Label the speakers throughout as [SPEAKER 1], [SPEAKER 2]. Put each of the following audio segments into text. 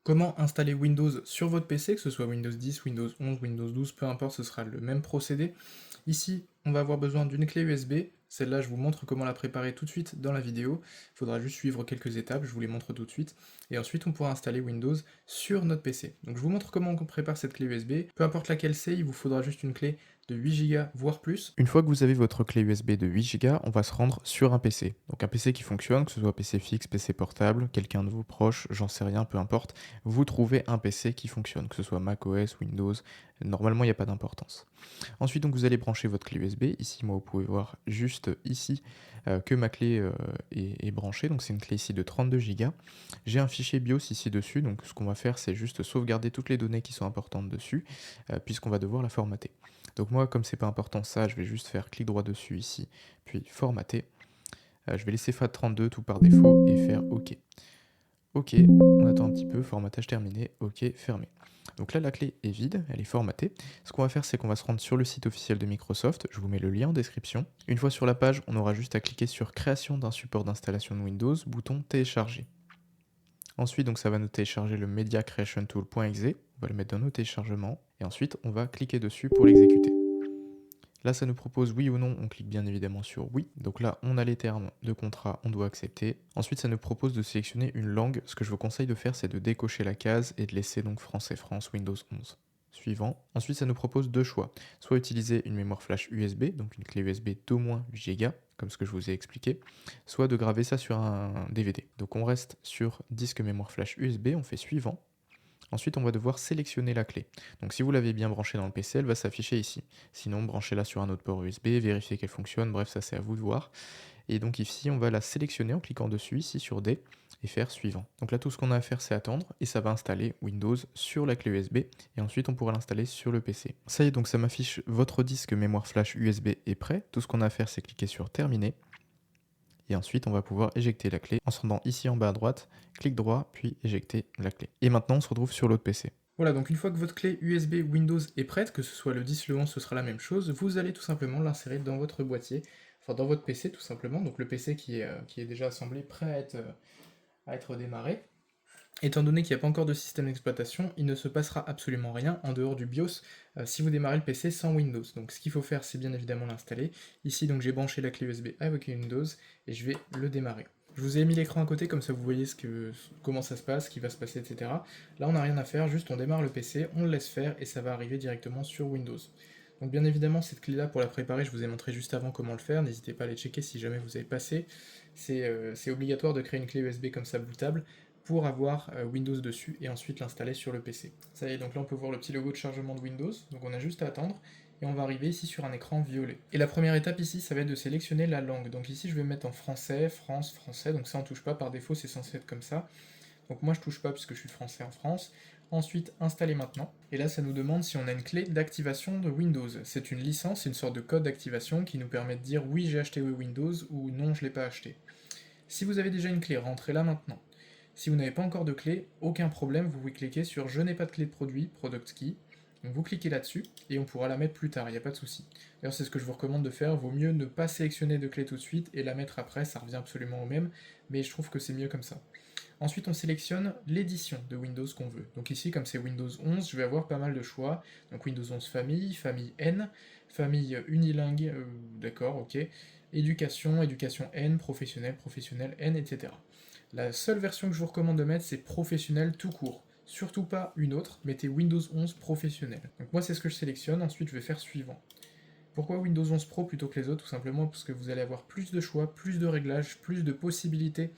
[SPEAKER 1] Comment installer Windows sur votre PC, que ce soit Windows 10, Windows 11, Windows 12, peu importe, ce sera le même procédé. Ici, on va avoir besoin d'une clé USB. Celle-là, je vous montre comment la préparer tout de suite dans la vidéo. Il faudra juste suivre quelques étapes, je vous les montre tout de suite. Et ensuite, on pourra installer Windows sur notre PC. Donc je vous montre comment on prépare cette clé USB. Peu importe laquelle c'est, il vous faudra juste une clé de 8 Go, voire plus.
[SPEAKER 2] Une fois que vous avez votre clé USB de 8 Go, on va se rendre sur un PC. Donc un PC qui fonctionne, que ce soit PC fixe, PC portable, quelqu'un de vos proches, j'en sais rien, peu importe. Vous trouvez un PC qui fonctionne, que ce soit macOS, Windows, normalement il n'y a pas d'importance. Ensuite donc vous allez brancher votre clé USB. Ici moi vous pouvez voir juste ici que ma clé est branchée. Donc c'est une clé ici de 32 Go. J'ai un fichier BIOS ici dessus, donc ce qu'on va faire c'est juste sauvegarder toutes les données qui sont importantes dessus, puisqu'on va devoir la formater. Donc moi, comme c'est pas important ça, je vais juste faire clic droit dessus ici, puis formater. Je vais laisser FAT32 tout par défaut et faire OK. OK, on attend un petit peu, formatage terminé, OK, fermé. Donc là, la clé est vide, elle est formatée. Ce qu'on va faire, c'est qu'on va se rendre sur le site officiel de Microsoft. Je vous mets le lien en description. Une fois sur la page, on aura juste à cliquer sur Création d'un support d'installation de Windows, bouton Télécharger. Ensuite, donc ça va nous télécharger le Media Creation Tool.exe. On va le mettre dans nos téléchargements. Et ensuite, on va cliquer dessus pour l'exécuter. Là, ça nous propose oui ou non, on clique bien évidemment sur oui. Donc là, on a les termes de contrat, on doit accepter. Ensuite, ça nous propose de sélectionner une langue. Ce que je vous conseille de faire, c'est de décocher la case et de laisser donc français France, Windows 11. Suivant. Ensuite, ça nous propose deux choix. Soit utiliser une mémoire flash USB, donc une clé USB d'au moins 8 Go, comme ce que je vous ai expliqué, soit de graver ça sur un DVD. Donc on reste sur disque mémoire flash USB, on fait suivant. Ensuite, on va devoir sélectionner la clé. Donc si vous l'avez bien branchée dans le PC, elle va s'afficher ici. Sinon, branchez-la sur un autre port USB, vérifiez qu'elle fonctionne, bref, ça c'est à vous de voir. Et donc ici, on va la sélectionner en cliquant dessus, ici sur D, et faire suivant. Donc là, tout ce qu'on a à faire, c'est attendre, et ça va installer Windows sur la clé USB, et ensuite on pourra l'installer sur le PC. Ça y est, donc ça m'affiche votre disque mémoire flash USB est prêt. Tout ce qu'on a à faire, c'est cliquer sur Terminer, et ensuite on va pouvoir éjecter la clé en se rendant ici en bas à droite, clic droit, puis éjecter la clé. Et maintenant on se retrouve sur l'autre PC.
[SPEAKER 1] Voilà, donc une fois que votre clé USB Windows est prête, que ce soit le 10, le 11, ce sera la même chose, vous allez tout simplement l'insérer dans votre boîtier, enfin dans votre PC tout simplement, donc le PC qui est déjà assemblé, prêt à être démarré. Étant donné qu'il n'y a pas encore de système d'exploitation, il ne se passera absolument rien en dehors du BIOS si vous démarrez le PC sans Windows. Donc ce qu'il faut faire, c'est bien évidemment l'installer. Ici, donc j'ai branché la clé USB avec Windows et je vais le démarrer. Je vous ai mis l'écran à côté, comme ça vous voyez comment ça se passe, ce qui va se passer, etc. Là, on n'a rien à faire, juste on démarre le PC, on le laisse faire et ça va arriver directement sur Windows. Donc bien évidemment, cette clé-là, pour la préparer, je vous ai montré juste avant comment le faire, n'hésitez pas à les checker si jamais vous avez passé. C'est obligatoire de créer une clé USB comme ça bootable pour avoir Windows dessus et ensuite l'installer sur le PC. Ça y est, donc là on peut voir le petit logo de chargement de Windows, donc on a juste à attendre et on va arriver ici sur un écran violet. Et la première étape ici, ça va être de sélectionner la langue. Donc ici je vais mettre en français, France, français, donc ça on touche pas, par défaut c'est censé être comme ça. Donc moi je touche pas puisque je suis français en France. Ensuite, installer maintenant. Et là, ça nous demande si on a une clé d'activation de Windows. C'est une licence, c'est une sorte de code d'activation qui nous permet de dire oui j'ai acheté Windows ou non je l'ai pas acheté. Si vous avez déjà une clé, rentrez là maintenant. Si vous n'avez pas encore de clé, aucun problème, vous pouvez cliquer sur je n'ai pas de clé de produit, product key. Donc vous cliquez là-dessus et on pourra la mettre plus tard, il n'y a pas de souci. D'ailleurs c'est ce que je vous recommande de faire, vaut mieux ne pas sélectionner de clé tout de suite et la mettre après, ça revient absolument au même, mais je trouve que c'est mieux comme ça. Ensuite on sélectionne l'édition de Windows qu'on veut. Donc ici comme c'est Windows 11, je vais avoir pas mal de choix. Donc Windows 11 famille, famille N, famille unilingue, d'accord, ok, éducation, éducation N, professionnel, professionnel N, etc. La seule version que je vous recommande de mettre, c'est professionnel tout court. Surtout pas une autre, mettez Windows 11 professionnel. Donc moi c'est ce que je sélectionne, ensuite je vais faire suivant. Pourquoi Windows 11 Pro plutôt que les autres? Tout simplement parce que vous allez avoir plus de choix, plus de réglages, plus de possibilités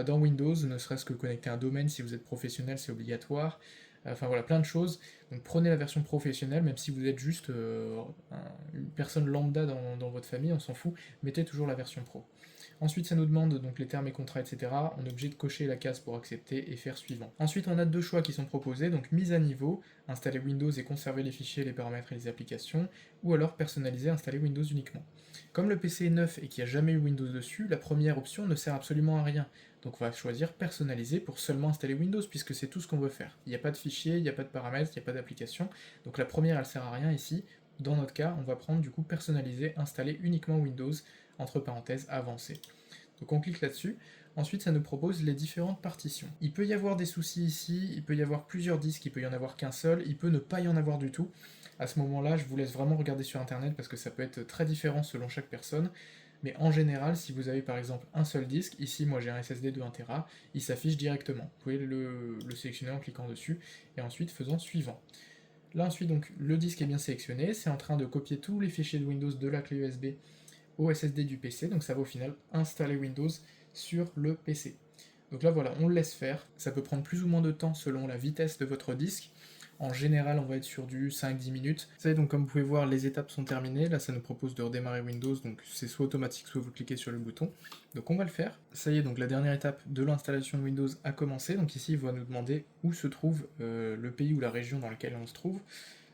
[SPEAKER 1] dans Windows, ne serait-ce que connecter un domaine si vous êtes professionnel, c'est obligatoire. Enfin voilà, plein de choses. Donc prenez la version professionnelle, même si vous êtes juste une personne lambda dans votre famille, on s'en fout, mettez toujours la version pro. Ensuite, ça nous demande donc les termes et contrats, etc. On est obligé de cocher la case pour accepter et faire suivant. Ensuite, on a deux choix qui sont proposés, donc mise à niveau, installer Windows et conserver les fichiers, les paramètres et les applications, ou alors personnaliser, installer Windows uniquement. Comme le PC est neuf et qu'il n'y a jamais eu Windows dessus, la première option ne sert absolument à rien. Donc on va choisir personnaliser pour seulement installer Windows, puisque c'est tout ce qu'on veut faire. Il n'y a pas de fichiers, il n'y a pas de paramètres, il n'y a pas d'application. Donc la première, elle sert à rien ici. Dans notre cas, on va prendre du coup personnaliser, installer uniquement Windows, entre parenthèses, avancé. Donc on clique là-dessus, Ensuite, ça nous propose les différentes partitions. Il peut y avoir des soucis ici, il peut y avoir plusieurs disques, il peut y en avoir qu'un seul, il peut ne pas y en avoir du tout. À ce moment-là, je vous laisse vraiment regarder sur internet parce que ça peut être très différent selon chaque personne. Mais en général, si vous avez par exemple un seul disque, ici moi j'ai un SSD de 1 Tera, il s'affiche directement. Vous pouvez le sélectionner en cliquant dessus et ensuite faisant suivant. Là ensuite donc le disque est bien sélectionné, c'est en train de copier tous les fichiers de Windows de la clé USB au SSD du PC, donc ça va au final installer Windows sur le PC. Donc là voilà, on le laisse faire, ça peut prendre plus ou moins de temps selon la vitesse de votre disque. En général, on va être sur du 5-10 minutes. Ça y est, donc comme vous pouvez voir, les étapes sont terminées. Là, ça nous propose de redémarrer Windows, donc c'est soit automatique, soit vous cliquez sur le bouton. Donc on va le faire. Ça y est, donc la dernière étape de l'installation de Windows a commencé. Donc ici, il va nous demander où se trouve le pays ou la région dans lequel on se trouve.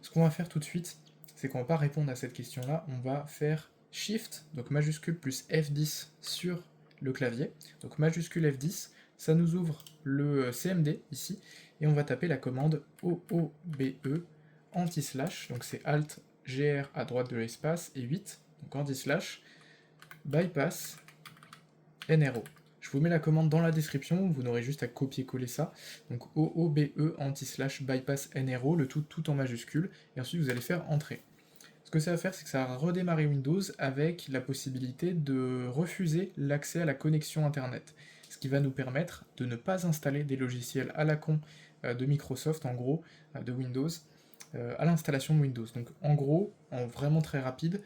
[SPEAKER 1] Ce qu'on va faire tout de suite, c'est qu'on va pas répondre à cette question-là. On va faire Shift, donc majuscule plus F10 sur le clavier. Donc majuscule F10, ça nous ouvre le CMD ici, et on va taper la commande OOBE anti-slash, donc c'est Alt GR à droite de l'espace, et 8, donc anti-slash, bypass NRO. Je vous mets la commande dans la description, vous n'aurez juste à copier-coller ça. Donc OOBE anti-slash bypass NRO, le tout en majuscule, et ensuite vous allez faire entrer. Ce que ça va faire, c'est que ça va redémarrer Windows avec la possibilité de refuser l'accès à la connexion Internet. Ce qui va nous permettre de ne pas installer des logiciels à la con de Microsoft, en gros, de Windows, à l'installation de Windows. Donc en gros, en vraiment très rapide,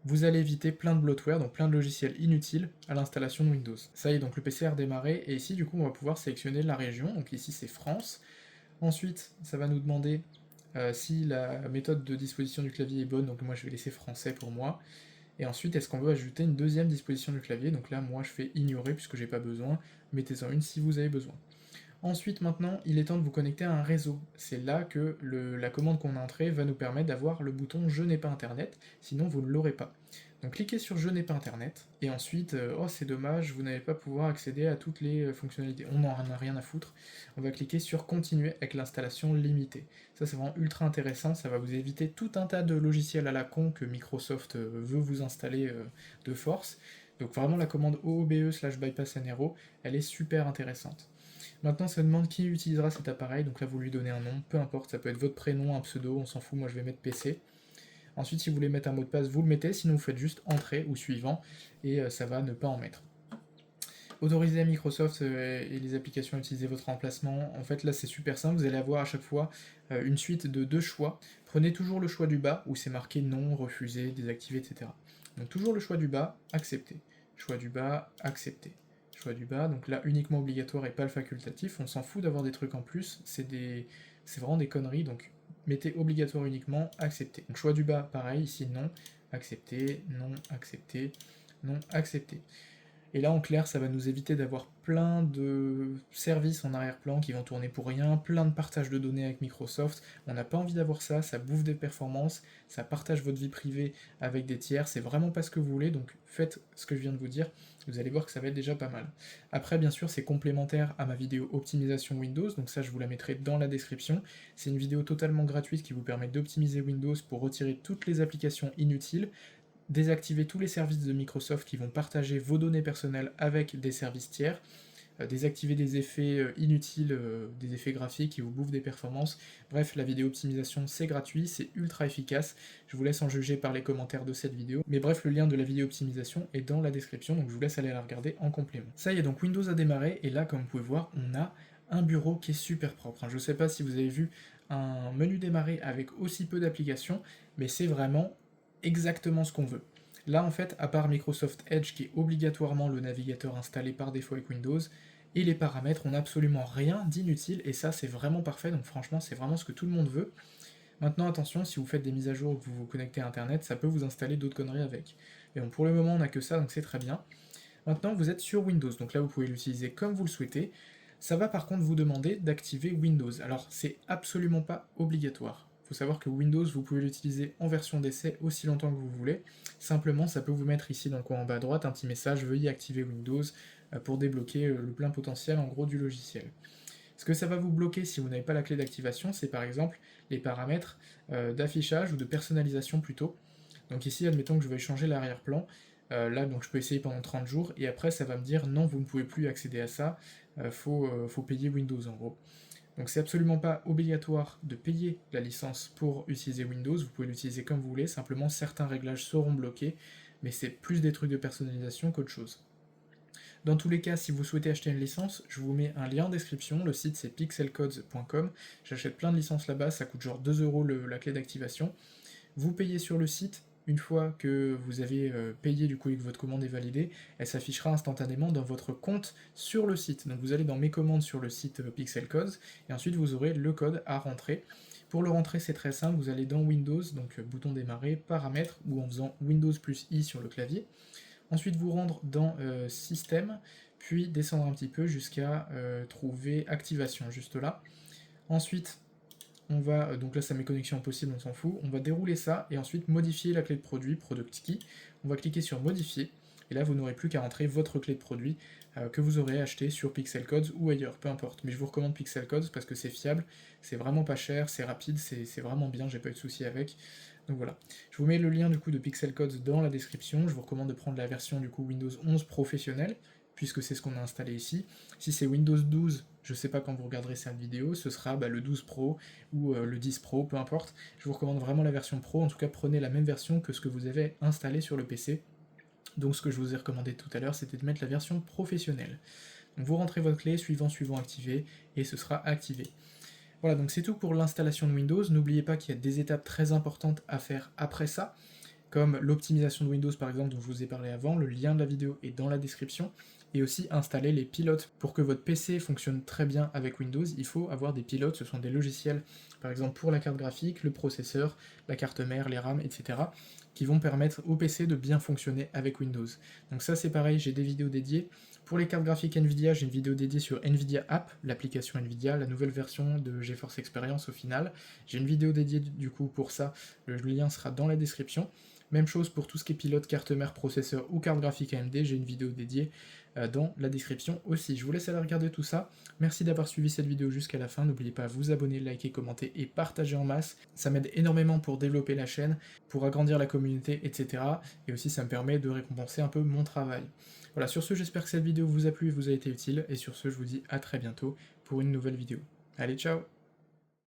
[SPEAKER 1] vous allez éviter plein de bloatware, donc plein de logiciels inutiles à l'installation de Windows. Ça y est, donc le PC a redémarré, et ici du coup on va pouvoir sélectionner la région, donc ici c'est France. Ensuite, ça va nous demander si la méthode de disposition du clavier est bonne, donc moi je vais laisser français pour moi. Et ensuite, est-ce qu'on veut ajouter une deuxième disposition du clavier? Donc là, moi je fais ignorer puisque j'ai pas besoin, mettez-en une si vous avez besoin. Ensuite, maintenant, il est temps de vous connecter à un réseau. C'est là que la commande qu'on a entrée va nous permettre d'avoir le bouton Je n'ai pas internet, sinon vous ne l'aurez pas. Donc cliquez sur Je n'ai pas internet, et ensuite, oh c'est dommage, vous n'allez pas pouvoir accéder à toutes les fonctionnalités. On n'en a rien à foutre. On va cliquer sur Continuer avec l'installation limitée. Ça c'est vraiment ultra intéressant, ça va vous éviter tout un tas de logiciels à la con que Microsoft veut vous installer de force. Donc vraiment la commande OOBE/bypass-NRO, elle est super intéressante. Maintenant, ça demande qui utilisera cet appareil, donc là vous lui donnez un nom, peu importe, ça peut être votre prénom, un pseudo, on s'en fout, moi je vais mettre PC. Ensuite, si vous voulez mettre un mot de passe, vous le mettez, sinon vous faites juste Entrée ou Suivant, et ça va ne pas en mettre. Autoriser à Microsoft et les applications à utiliser votre emplacement, en fait là c'est super simple, vous allez avoir à chaque fois une suite de 2 choix. Prenez toujours le choix du bas, où c'est marqué non, refusé, désactivé, etc. Donc toujours le choix du bas, accepter. Choix du bas, accepter. Choix du bas, donc là uniquement obligatoire et pas le facultatif, on s'en fout d'avoir des trucs en plus, c'est vraiment des conneries, donc mettez obligatoire uniquement, accepter. Donc choix du bas, pareil, ici non, accepter, non, accepter, non, accepter. Et là, en clair, ça va nous éviter d'avoir plein de services en arrière-plan qui vont tourner pour rien, plein de partage de données avec Microsoft. On n'a pas envie d'avoir ça, ça bouffe des performances, ça partage votre vie privée avec des tiers, c'est vraiment pas ce que vous voulez, donc faites ce que je viens de vous dire, vous allez voir que ça va être déjà pas mal. Après, bien sûr, c'est complémentaire à ma vidéo optimisation Windows, donc ça je vous la mettrai dans la description. C'est une vidéo totalement gratuite qui vous permet d'optimiser Windows pour retirer toutes les applications inutiles, désactiver tous les services de Microsoft qui vont partager vos données personnelles avec des services tiers, désactiver des effets inutiles, des effets graphiques qui vous bouffent des performances. Bref, la vidéo optimisation c'est gratuit, c'est ultra efficace, je vous laisse en juger par les commentaires de cette vidéo. Mais bref, le lien de la vidéo optimisation est dans la description, donc je vous laisse aller la regarder en complément. Ça y est, donc Windows a démarré, et là, comme vous pouvez voir, on a un bureau qui est super propre. Je sais pas si vous avez vu un menu démarrer avec aussi peu d'applications, mais c'est vraiment exactement ce qu'on veut. Là, en fait, à part Microsoft Edge, qui est obligatoirement le navigateur installé par défaut avec Windows, et les paramètres, on n'a absolument rien d'inutile, et ça, c'est vraiment parfait, donc franchement, c'est vraiment ce que tout le monde veut. Maintenant, attention, si vous faites des mises à jour ou que vous vous connectez à Internet, ça peut vous installer d'autres conneries avec. Mais bon, pour le moment, on n'a que ça, donc c'est très bien. Maintenant, vous êtes sur Windows, donc là, vous pouvez l'utiliser comme vous le souhaitez. Ça va par contre vous demander d'activer Windows. Alors, c'est absolument pas obligatoire. Il faut savoir que Windows, vous pouvez l'utiliser en version d'essai aussi longtemps que vous voulez. Simplement, ça peut vous mettre ici dans le coin en bas à droite un petit message, veuillez activer Windows pour débloquer le plein potentiel en gros du logiciel. Ce que ça va vous bloquer si vous n'avez pas la clé d'activation, c'est par exemple les paramètres d'affichage ou de personnalisation plutôt. Donc ici, admettons que je vais changer l'arrière-plan. Là, donc je peux essayer pendant 30 jours, et après ça va me dire non, vous ne pouvez plus accéder à ça, faut payer Windows en gros. Donc c'est absolument pas obligatoire de payer la licence pour utiliser Windows, vous pouvez l'utiliser comme vous voulez, simplement certains réglages seront bloqués, mais c'est plus des trucs de personnalisation qu'autre chose. Dans tous les cas, si vous souhaitez acheter une licence, je vous mets un lien en description, le site c'est pixelcodes.com, j'achète plein de licences là-bas, ça coûte genre 2€ la clé d'activation. Vous payez sur le site, une fois que vous avez payé du coup et que votre commande est validée, elle s'affichera instantanément dans votre compte sur le site. Donc vous allez dans mes commandes sur le site Pixel Codes, et ensuite vous aurez le code à rentrer. Pour le rentrer, c'est très simple, vous allez dans Windows, donc bouton démarrer, paramètres, ou en faisant Windows plus I sur le clavier. Ensuite vous rendre dans Système, puis descendre un petit peu jusqu'à trouver Activation, juste là. Ensuite, on va, donc là ça met connexion possible, on s'en fout, on va dérouler ça, et ensuite modifier la clé de produit, Product Key, on va cliquer sur Modifier, et là vous n'aurez plus qu'à rentrer votre clé de produit que vous aurez acheté sur Pixel Codes ou ailleurs, peu importe, mais je vous recommande Pixel Codes parce que c'est fiable, c'est vraiment pas cher, c'est rapide, c'est vraiment bien, j'ai pas eu de soucis avec, donc voilà. Je vous mets le lien du coup de Pixel Codes dans la description, je vous recommande de prendre la version du coup Windows 11 professionnel, puisque c'est ce qu'on a installé ici. Si c'est Windows 12, je sais pas quand vous regarderez cette vidéo, ce sera le 12 Pro ou le 10 Pro, peu importe. Je vous recommande vraiment la version Pro, en tout cas prenez la même version que ce que vous avez installé sur le PC. Donc ce que je vous ai recommandé tout à l'heure, c'était de mettre la version professionnelle. Donc vous rentrez votre clé, suivant, activé, et ce sera activé. Voilà, donc c'est tout pour l'installation de Windows. N'oubliez pas qu'il y a des étapes très importantes à faire après ça, comme l'optimisation de Windows par exemple dont je vous ai parlé avant, le lien de la vidéo est dans la description, et aussi installer les pilotes. Pour que votre PC fonctionne très bien avec Windows, il faut avoir des pilotes, ce sont des logiciels, par exemple pour la carte graphique, le processeur, la carte mère, les RAM, etc., qui vont permettre au PC de bien fonctionner avec Windows. Donc ça c'est pareil, j'ai des vidéos dédiées. Pour les cartes graphiques Nvidia, j'ai une vidéo dédiée sur Nvidia App, l'application Nvidia, la nouvelle version de GeForce Experience au final. J'ai une vidéo dédiée du coup pour ça, le lien sera dans la description. Même chose pour tout ce qui est pilote, carte mère, processeur ou carte graphique AMD, j'ai une vidéo dédiée dans la description aussi. Je vous laisse aller regarder tout ça. Merci d'avoir suivi cette vidéo jusqu'à la fin. N'oubliez pas à vous abonner, liker, commenter et partager en masse. Ça m'aide énormément pour développer la chaîne, pour agrandir la communauté, etc. Et aussi ça me permet de récompenser un peu mon travail. Voilà, sur ce, j'espère que cette vidéo vous a plu et vous a été utile. Et sur ce, je vous dis à très bientôt pour une nouvelle vidéo. Allez, ciao!